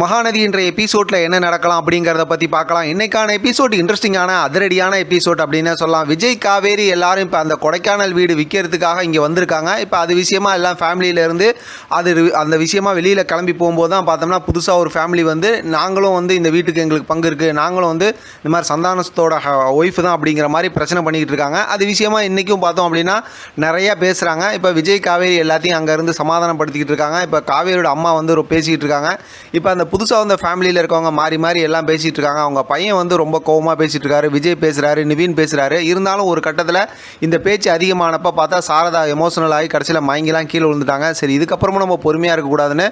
மகாநதி என்ற எபிசோடில் என்ன நடக்கலாம் அப்படிங்கிறத பற்றி பார்க்கலாம். இன்றைக்கான எபிசோட் இன்ட்ரெஸ்டிங்கான அதிரடியான எபிசோட் அப்படின்னு சொல்லலாம். விஜய் காவேரி எல்லாரும் இப்போ அந்த கொடைக்கானல் வீடு விற்கிறதுக்காக இங்கே வந்திருக்காங்க. இப்போ அது விஷயமா எல்லாம் ஃபேமிலியிலேருந்து அந்த விஷயமா வெளியில் கிளம்பி போகும்போது தான் பார்த்தோம்னா புதுசாக ஒரு ஃபேமிலி வந்து நாங்களும் வந்து இந்த வீட்டுக்கு எங்களுக்கு பங்கு இருக்குது, நாங்களும் வந்து இந்த மாதிரி சந்தானத்தோட ஒய்ஃப் தான் அப்படிங்கிற மாதிரி பிரச்சனை பண்ணிக்கிட்டு இருக்காங்க. அது விஷயமா இன்றைக்கும் பார்த்தோம் அப்படின்னா நிறையா பேசுகிறாங்க. இப்போ விஜய் காவேரி எல்லாத்தையும் அங்கேருந்து சமாதானப்படுத்திக்கிட்டு இருக்காங்க. இப்போ காவேரியோட அம்மா வந்து பேசிக்கிட்டு இருக்காங்க. இப்போ அந்த புதுசாக வந்து ஃபேமிலியில் இருக்கவங்க மாறி மாறி எல்லாம் பேசிகிட்டு இருக்காங்க. அவங்க பையன் வந்து ரொம்ப கோவமாக பேசிகிட்டு இருக்காரு, விஜய் பேசுகிறாரு, நிவின் பேசுகிறாரு. இருந்தாலும் ஒரு கட்டத்தில் இந்த பேச்சு அதிகமானப்போ பார்த்தா சாரதா எமோஷனல் ஆகி கடைசியில் மயங்கிலாம் கீழே விழுந்துட்டாங்க. சரி, இதுக்கப்புறமும் நம்ம பொறுமையாக இருக்கக்கூடாதுன்னு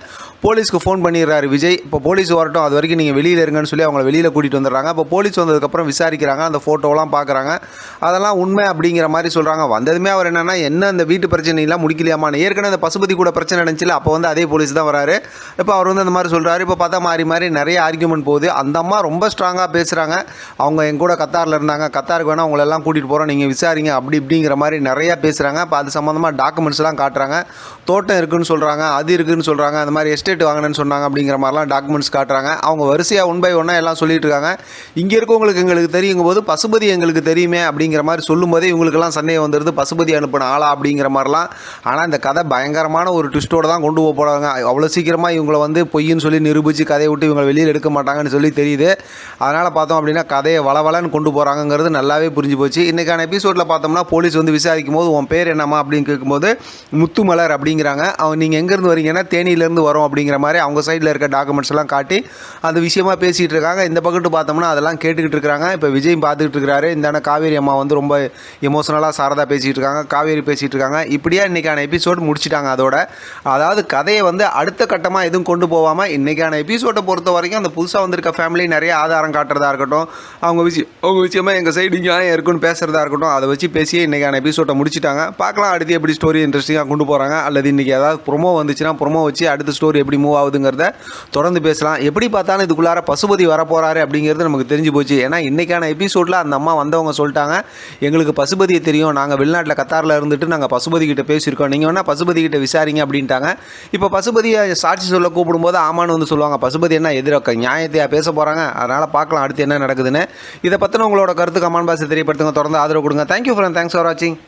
போலீஸ்க்கு ஃபோன் பண்ணிடுறாரு விஜய். இப்போ போலீஸ் வரட்டும், அது வரைக்கும் நீங்கள் வெளியில் இருங்கன்னு சொல்லி அவங்கள வெளியில் கூட்டிகிட்டு வந்துடுறாங்க. இப்போ போலீஸ் வந்ததுக்கப்புறம் விசாரிக்கிறாங்க, அந்த ஃபோட்டோலாம் பார்க்குறாங்க. அதெல்லாம் உண்மை அப்படிங்கிற மாதிரி சொல்கிறாங்க. வந்ததுமே அவர் என்னென்னா இந்த வீட்டு பிரச்சனைலாம் முடிக்கலையாமான்னு ஏற்கனவே அந்த பசுபதி கூட பிரச்சனை நடந்துச்சுல, அப்போ வந்து அதே போலீஸ் தான் வராரு. இப்போ அவர் வந்து அந்த மாதிரி சொல்கிறாரு. இப்போ பார்த்தா மாறி மாறி நிறைய ஆர்கியூமெண்ட் போகுது. அந்த அம்மா ரொம்ப ஸ்ட்ராங்காக பேசுகிறாங்க. அவங்க என் கூட கத்தாரில் இருந்தாங்க, கத்தாருக்கு வேணால் உங்களெல்லாம் கூட்டிகிட்டு போகிறோம், நீங்கள் விசாரிங்க அப்படி இப்படிங்கிற மாதிரி நிறையா பேசுகிறாங்க. இப்போ அது சம்மந்தமாக டாக்குமெண்ட்ஸ்லாம் காட்டுறாங்க. தோட்டம் இருக்குதுன்னு சொல்கிறாங்க, அது இருக்குதுன்னு சொல்கிறாங்க, அந்த மாதிரி எஸ்டேட் வாங்கினேன்னு சொன்னாங்க அப்படிங்கிற மாதிரிலாம் டாக்குமெண்ட்ஸ் காட்டுறாங்க. அவங்க வரிசையாக ஒன் பை ஒன்னாக எல்லாம் சொல்லிட்டு இருக்காங்க. இங்கே இருக்கவங்களுக்கு எங்களுக்கு தெரியுங்கும் போது பசுபதி எங்களுக்கு தெரியுமே அப்படிங்கிற மாதிரி சொல்லும்போதே இவங்களுக்கெல்லாம் சந்தேகம் வந்துடுது, பசுபதி அனுப்பின ஆளா அப்படிங்கிற மாதிரிலாம். ஆனால் இந்த கதை பயங்கரமான ஒரு ட்விஸ்ட்டோடு தான் கொண்டு போகிறாங்க. அவ்வளோ சீக்கிரமாக இவங்களை வந்து பொய்ன்னு சொல்லி நிரூபித்து கதையை விட்டு இவங்க வெளியில் எடுக்க மாட்டாங்கன்னு சொல்லி தெரியுது. அதனால் பார்த்தோம் அப்படின்னா கதையை வளவலன்னு கொண்டு போகிறாங்கிறது நல்லாவே புரிஞ்சு போச்சு. இன்றைக்கான எபிசோடில் பார்த்தோம்னா போலீஸ் வந்து விசாரிக்கும் போது உன் பேர் என்னம்மா அப்படின்னு கேட்கும்போது முத்துமலர் அப்படிங்கிறாங்க. அவங்க நீங்கள் எங்கேருந்து வரீங்கன்னா தேனியிலேருந்து வரோம் அப்படிங்கிற மாதிரி அவங்க சைடில் இருக்க டாக்குமெண்ட்ஸ் எல்லாம் காட்டி அந்த விஷயமாக பேசிகிட்டு இருக்காங்க. இந்த பக்கத்து பார்த்தோம்னா அதெல்லாம் கேட்டுக்கிட்டு இருக்கிறாங்க. இப்போ விஜய் பார்த்துக்கிட்டு இருக்கிறாரு. இந்த காவேரி அம்மா வந்து ரொம்ப எமோஷனலாக சாரதா பேசிகிட்டு இருக்காங்க, காவேரி பேசிகிட்டு இருக்காங்க. இப்படியா இன்றைக்கான எபிசோடு முடிச்சிட்டாங்க. அதோட அதாவது கதையை வந்து அடுத்த கட்டமாக எதுவும் கொண்டு போகாமல் இன்றைக்கான எபிசோடை பொறுத்த வரைக்கும் அந்த புதுசாக வந்திருக்க ஃபேமிலி நிறைய ஆதாரம் காட்டுறதா இருக்கட்டும், அவங்க விஷயமாக எங்கள் சைடு இங்கே இருக்குன்னு பேசுகிறதா இருக்கட்டும், அதை வச்சு பேசியே இன்றைக்கான எபிசோடை முடிச்சிட்டாங்க. பார்க்கலாம் அடுத்து எப்படி ஸ்டோரி இன்ட்ரெஸ்டிங்காக கொண்டு போகிறாங்க. அல்லது இன்றைக்கி ஏதாவது ப்ரொமோ வந்துச்சுன்னா ப்ரொமோ வச்சு அடுத்த ஸ்டோரி எப்படி மூவ் ஆகுதுங்கிறத தொடர்ந்து பேசலாம். எப்படி பார்த்தாலும் இதுக்குள்ளார பசுபதி வரப்போகிறாரு அப்படிங்கிறது நமக்கு தெரிஞ்சு போச்சு. ஏன்னா இன்றைக்கான எபிசோடில் அந்த அம்மா வந்தவங்க சொல்லிட்டாங்க, எங்களுக்கு பசுபதியை தெரியும், நாங்கள் வெளிநாட்டில் கத்தாரில் இருந்துட்டு நாங்கள் பசுபதி கிட்ட பேசியிருக்கோம், நீங்கள் வேணால் பசுபதி கிட்ட விசாரிங்க அப்படின்ட்டாங்க. இப்போ பசுபதியை சாட்சி சொல்ல கூப்பிடும்போது ஆமான்னு வந்து சொல்லுவாங்க. பசுபதி என்ன எதிராக நியாயத்தையாக பேச போகிறாங்க. அதனால் பார்க்கலாம் அடுத்து என்ன நடக்குதுன்னு. இதை பற்றின உங்களோட கருத்து கமெண்ட் பாக்ஸில் தெரியப்படுத்துங்க. தொடர்ந்து ஆதரவு கொடுங்க. தேங்க்யூ ஃப்ரெண்ட், தேங்க்ஸ் ஃபார் வாட்சிங்.